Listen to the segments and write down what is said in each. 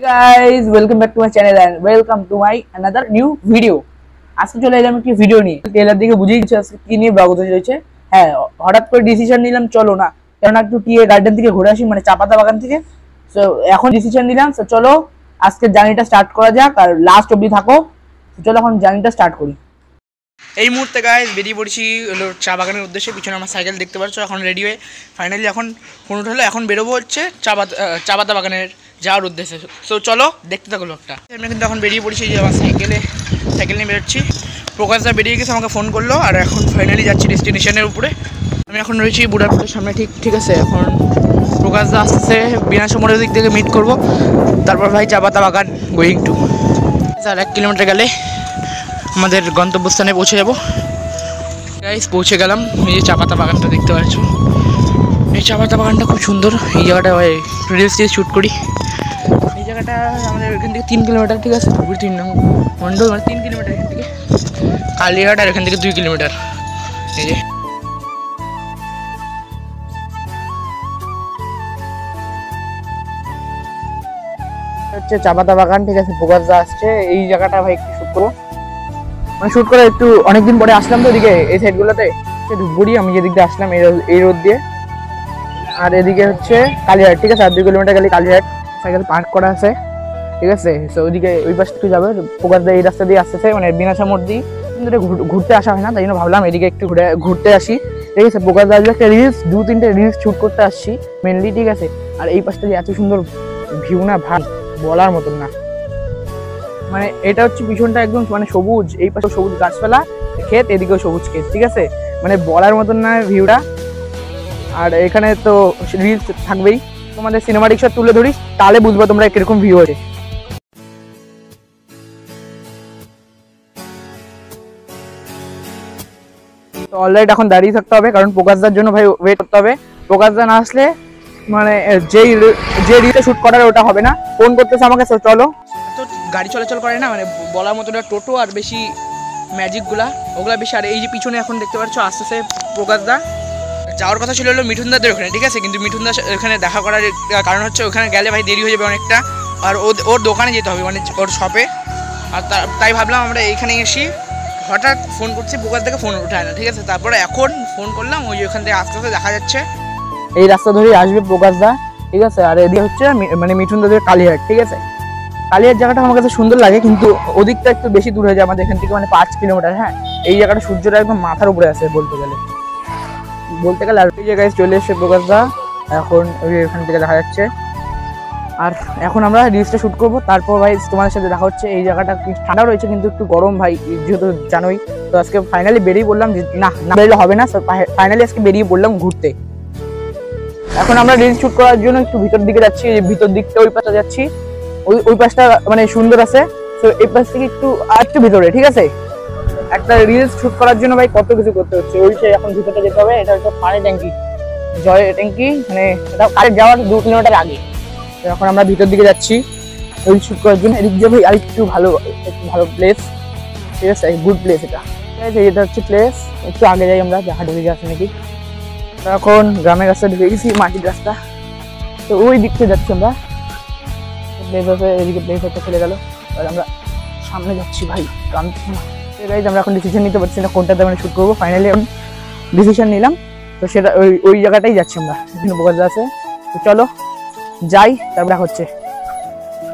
guys, welcome back to my channel and welcome to my another new video. আজকে চলে এলাম একটি video নিয়ে। ট্রেলার দেখে বুঝেই গেছো আজকে কি নিয়ে ব্লগ হতে চলেছে। হ্যাঁ, হঠাৎ করে ডিসিশন নিলাম চলো না, কারণ একটু টিএ গার্ডেন থেকে ঘুরে আসি, মানে চাপাতা বাগান থেকে। সো এখন ডিসিশন নিলাম, সো চলো আজকে জার্নিটা স্টার্ট করা যাক, আর লাস্ট অবধি থাকো। চলো এখন জার্নিটা স্টার্ট করি। এই মুহূর্তে গাইস বেরিয়ে পড়ছি হলো চা বাগানের উদ্দেশ্যে। পিছনে আমার সাইকেল দেখতে পাচ্ছ। এখন রেডি হয়ে ফাইনালি এখন ফোন উঠালো, এখন বেরোবো হচ্ছে চা পাতা বাগানের যাওয়ার উদ্দেশ্যে। সো চলো দেখতে থাকো লোকটা। আমি কিন্তু এখন বেরিয়ে পড়ছি, যে আমার সাইকেল নিয়ে বেরোচ্ছি। প্রকাশদা বেরিয়ে গেছে, আমাকে ফোন করলো, আর এখন ফাইনালি যাচ্ছি ডেস্টিনেশনের উপরে। আমি এখন রয়েছি বুড়াপুরের সামনে, ঠিক আছে। এখন প্রকাশদা আসছে, বিনা সময়ের দিক থেকে মিট করবো, তারপর ভাই চা পাতা বাগান গোয়িং টু। আর 1 কিলোমিটার গেলে আমাদের গন্তব্যস্থানে পৌঁছে যাব। গাইস পৌঁছে গেলাম। এই যে চা পাতা বাগানটা দেখতে পাচ্ছ, এই চা পাতা বাগানটা খুব সুন্দর। এই জায়গাটা রিলস দিয়ে শ্যুট করি। এই জায়গাটা আমাদের এখান থেকে 3 কিলোমিটার, ঠিক আছে। 3 নং মন্ডল, মানে 3 কিলোমিটার এখান থেকে। কালীঘাট আর এখান থেকে 2 কিলোমিটার। এই যে হচ্ছে চা পাতা বাগান, ঠিক আছে। প্রকাশদা আসছে, এই জায়গাটা ভাই একটু শ্যুট করবো, মানে শ্যুট করে একটু অনেকদিন পরে আসলাম তো এদিকে, এই সাইডগুলোতে ধূপগুড়ি। আমি যেদিক দিয়ে আসলাম এই রোড দিয়ে, আর এদিকে হচ্ছে কালীঘাট, ঠিক আছে। আর 2 কিলোমিটার গেলে কালীঘাট। সাইকেল পার্ক করা আছে, ঠিক আছে। তো ওইদিকে ওই পাশ থেকে যাবে প্রকাশদা, এই রাস্তা দিয়ে আসতেছে, মানে বিনাশা মোড় দিয়ে। কিন্তু ঘুরতে আসা হয় না, তাই জন্য ভাবলাম এদিকে একটু ঘুরতে আসি, ঠিক আছে। প্রকাশদা আসবে একটা রিলস, 2-3টে রিলস শ্যুট করতে আসছি মেনলি, ঠিক আছে। আর এই পাশটা দিয়ে এত সুন্দর ভিউ না ভাই, বলার মতন না। মানে এটা হচ্ছে পিছনটা একদম মানে সবুজ, এই পাশে সবুজ গাছপালা ক্ষেত, এদিকেও সবুজ ক্ষেত, ঠিক আছে। মানে বলার মতন না ভিউটা। আর এখানে তো রিলস থাকবেই, তোমাদের সিনেমাটিক শট তুলে ধরিস, তাহলে বুঝবো তোমরা কিরকম ভিউ আছে। তো অলরাইট এখন দাঁড়িয়ে থাকতে হবে, কারণ প্রকাশদার জন্য ভাই ওয়েট করতে হবে। প্রকাশদা না আসলে মানে যে রিলটা শুট করার ওটা হবে না। ফোন করতেছে আমাকে, চলো। তো গাড়ি চলাচল করে না, মানে বলার মতো টোটো আর বেশি ম্যাজিকগুলা ওগুলা বেশি। আর এই যে পিছনে এখন দেখতে পাচ্ছ আসতেছে প্রকাশদা। যাওয়ার কথা ছিল হলো মিঠুনদাদের ওখানে, ঠিক আছে। কিন্তু মিঠুনদা ওখানে দেখা করার কারণ হচ্ছে ওখানে গেলে ভাই দেরি হয়ে যাবে অনেকটা, আর ওর দোকানে যেতে হবে, মানে ওর শপে। আর তাই ভাবলাম আমরা এইখানে এসি। হঠাৎ ফোন করছি, প্রকাশদাকে ফোন উঠায় না, ঠিক আছে। তারপরে এখন ফোন করলাম, ওই ওখান থেকে আস্তে আস্তে দেখা যাচ্ছে এই রাস্তা ধরেই আসবে প্রকাশদা, ঠিক আছে। আর এদিকে হচ্ছে মানে মিঠুনদাদের কালীঘাট, ঠিক আছে। কালীঘাট জায়গাটা আমার কাছে সুন্দর লাগে, কিন্তু ওদিকটা একটু বেশি দূর হয়ে যায় আমাদের এখান থেকে, মানে 5 কিলোমিটার। হ্যাঁ, এই জায়গাটা সূর্যটা একদম মাথার উপরে আছে বলতে গেলে। আর এই জায়গায় চলে এসে প্রকাশদা, এখন এখান থেকে দেখা যাচ্ছে। আর এখন আমরা রিলসটা শ্যুট করবো, তারপর ভাই তোমাদের সাথে দেখা হচ্ছে। এই জায়গাটা ঠান্ডা রয়েছে, কিন্তু একটু গরম ভাই, যেহেতু জানোই। তো আজকে ফাইনালি বেরিয়ে বললাম যে না বেরোলে হবে না, ফাইনালি আজকে বেরিয়ে বললাম ঘুরতে। এখন আমরা রিলস শ্যুট করার জন্য একটু ভিতর দিকে যাচ্ছি, ভিতর দিকটা ওই পাশটা যাচ্ছি। ওই পাশটা মানে সুন্দর আছে। তো এই পাশ থেকে একটু ভিতরে, ঠিক আছে। একটা রিলস শুট করার জন্য ভাই কত কিছু করতে হচ্ছে। ওই সে এখন ভিতরটা যেতে হবে। এটা হচ্ছে পানি ট্যাঙ্কি, জয় ট্যাঙ্কি, মানে এটা কারেন্ট যাওয়ার 2 কিলোমিটার আগে। তো এখন আমরা ভিতর দিকে যাচ্ছি রিলস শুট করার জন্য। এদিক দিয়ে ভাই আরেকটু ভালো প্লেস, ঠিক আছে। গুড প্লেস এটা, ঠিক আছে। এটা হচ্ছে প্লেস। একটু আগে যাই আমরা, দেখা ঢুকে গেছে নাকি। এখন গ্রামের রাস্তা ঢুকে গেছি, মাটির রাস্তা। তো ওই দিক থেকে যাচ্ছি আমরা। প্লেস আছে, এদিকে প্লেস একটা চলে গেল। আর আমরা সামনে যাচ্ছি ভাই, আমরা এখন ডিসিশন নিতে পারছি না কোনটাতে আমরা শ্যুট করবো। ফাইনালি এখন ডিসিশন নিলাম, তো সেটা ওই জায়গাটাই যাচ্ছি আমরা, প্রকাশদা আছে। তো চলো যাই, তারপর দেখা হচ্ছে।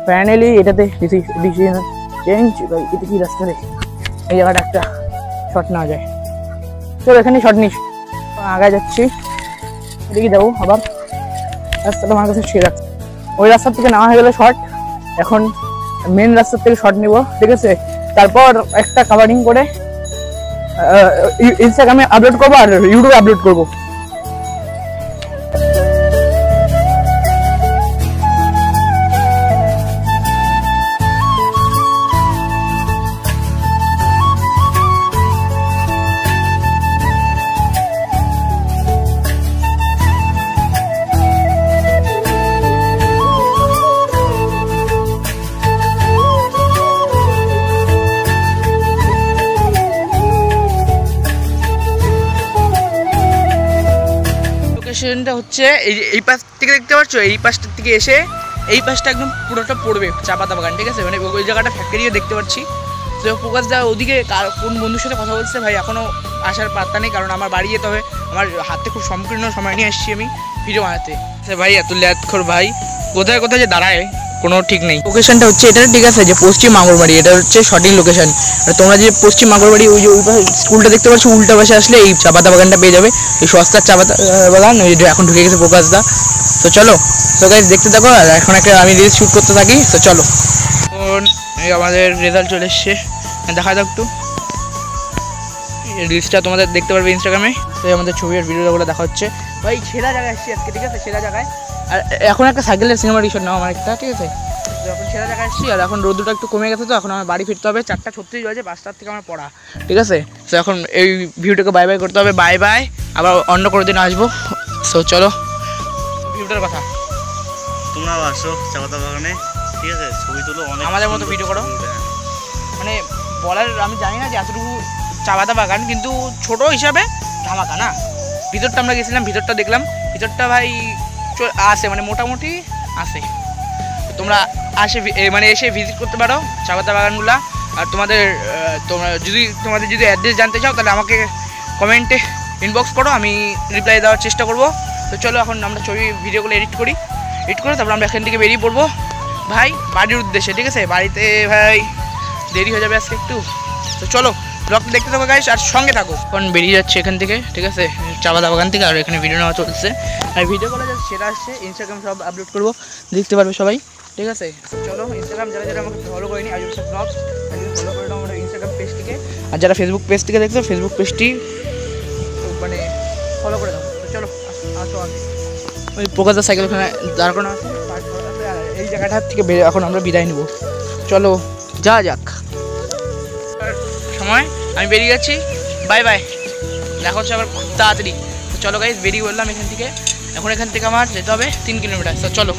ফাইনালি এটাতে ডিসিশন চেঞ্জ। এটা কি রাস্তা রে, এই জায়গাটা একটা শট নেওয়া যায়। চলো এখানে শট নিস, আগায় যাচ্ছি। এদিকে যাবো আবার, রাস্তাটা আমার কাছে সেরা। ওই রাস্তার থেকে নেওয়া হয়ে গেলে শট, এখন মেন রাস্তার থেকে শট নিব, ঠিক আছে। তারপর একটা কাভারিং করে ইনস্টাগ্রামে আপলোড করবো আর ইউটিউবে আপলোড করবো। লোকেশনটা হচ্ছে এই পাশ থেকে দেখতে পাচ্ছ, এই পাশটার থেকে এসে এই পাশটা একদম পুরোটা পড়বে চা পাতা বাগান, ঠিক আছে, মানে ওই জায়গাটা ফ্যাক্টরিও দেখতে পাচ্ছি। তো প্রকাশ দা ওদিকে কোন বন্ধুর সাথে কথা বলছে ভাই, এখনও আসার পাত্তা নেই, কারণ আমার বাড়ি যেতে হবে, আমার হাতে খুব সংকীর্ণ সময় নিয়ে এসেছি আমি ভিডিও বানাতে। ভাই এত ল্যাদখোর ভাই, কোথায় কোথায় যে দাঁড়ায় কোনো ঠিক নেই। লোকেশনটা হচ্ছে এটা, ঠিক আছে, যে পশ্চিম মাঙ্গলবাড়ি, এটা হচ্ছে সঠিক লোকেশন। আর তোমরা যে পশ্চিম মাঙ্গলবাড়ি ওই যে ওই পাশে স্কুলটা দেখতে পাচ্ছ, উল্টা পাশে আসলে এই চা পাতা বাগানটা পেয়ে যাবে, এই সস্তার চা পাতা বাগান, ওই যে এখন ঢুকে গেছে প্রকাশ দা। তো চলো, তো গাইস দেখতে থাকো, আর এখন একটা আমি রিলস শ্যুট করতে থাকি। তো চলো, এই আমাদের রেজাল্ট চলে এসছে, দেখা যাক একটু রিলসটা তোমাদের দেখতে পারবে ইনস্টাগ্রামে। তো আমাদের ছবি আর ভিডিওগুলো দেখা হচ্ছে ভাই, সেরা জায়গায় এসেছি আজকে, ঠিক আছে, সেরা জায়গায়। আর এখন একটা সাইকেলের সিনেমা রিশট নাও আমার একটা, ঠিক আছে, যখন সেরা জায়গায় এসেছি। আর এখন রোদটা একটু কমে গেছে, তো এখন আমার বাড়ি ফিরতে হবে, 4:36 বাজে, 5টার থেকে আমার পড়া, ঠিক আছে। তো এখন এই ভিডিওটাকে বাই বাই করতে হবে, বাই বাই, আবার অন্য কোনো দিন আসবো। সো চলো ভিডিওটার কথা, তোমরাও আসো চা পাতা বাগানে, ঠিক আছে, ছবি তুলো, অনেক আমাদের মতো ভিডিও করো। মানে বলার আমি জানি না যে এতটুকু চা পাতা বাগান, কিন্তু ছোটো হিসাবে ধামাকা না। ভিতরটা আমরা গেছিলাম, ভিতরটা দেখলাম, ভিতরটা ভাই আসে, মানে মোটামুটি আসে। তোমরা মানে এসে ভিজিট করতে পারো চা পাতা বাগানগুলা। আর তোমাদের যদি অ্যাড্রেস জানতে চাও, তাহলে আমাকে কমেন্টে ইনবক্স করো, আমি রিপ্লাই দেওয়ার চেষ্টা করব। তো চলো এখন আমরা ছবি ভিডিওগুলো এডিট করে তারপর আমরা এখান থেকে বেরিয়ে পড়বো ভাই বাড়ির উদ্দেশ্যে, ঠিক আছে। বাড়িতে ভাই দেরি হয়ে যাবে আজকে একটু। তো চলো ব্লগটা দেখতে থাকো গাইস, আর সঙ্গে থাকো। এখন বেরিয়ে যাচ্ছে এখান থেকে, ঠিক আছে, চা পাতা বাগান থেকে। আর এখানে ভিডিও নেওয়া চলছে, আর ভিডিওগুলো যা সেটা আসছে ইনস্টাগ্রাম সব আপলোড করবো, দেখতে পারবে সবাই, ঠিক আছে। চলো ইনস্টাগ্রাম যারা আমাকে ফলো করেনি, আজব ব্লগ ফলো করে দাও আমার ইনস্টাগ্রাম পেজটিকে। আর যারা ফেসবুক পেজ থেকে দেখছো, ফেসবুক পেজটি মানে ফলো করে দাও। তো চলো আসো, আগে ওই প্রকাশদার সাইকেল ওখানে দাঁড় করানো আছে, এই জায়গাটার থেকে এখন আমরা বিদায় নেব। চলো যা যাক, সময় আমি বেরিয়ে যাচ্ছি, বাই বাই, দেখা হচ্ছে আবার খুব তাড়াতাড়ি। তো চলো গাইস বেরিয়ে বললাম এখান থেকে, এখন এখান থেকে আমার যেতে হবে 3 কিলোমিটার। তো চলো।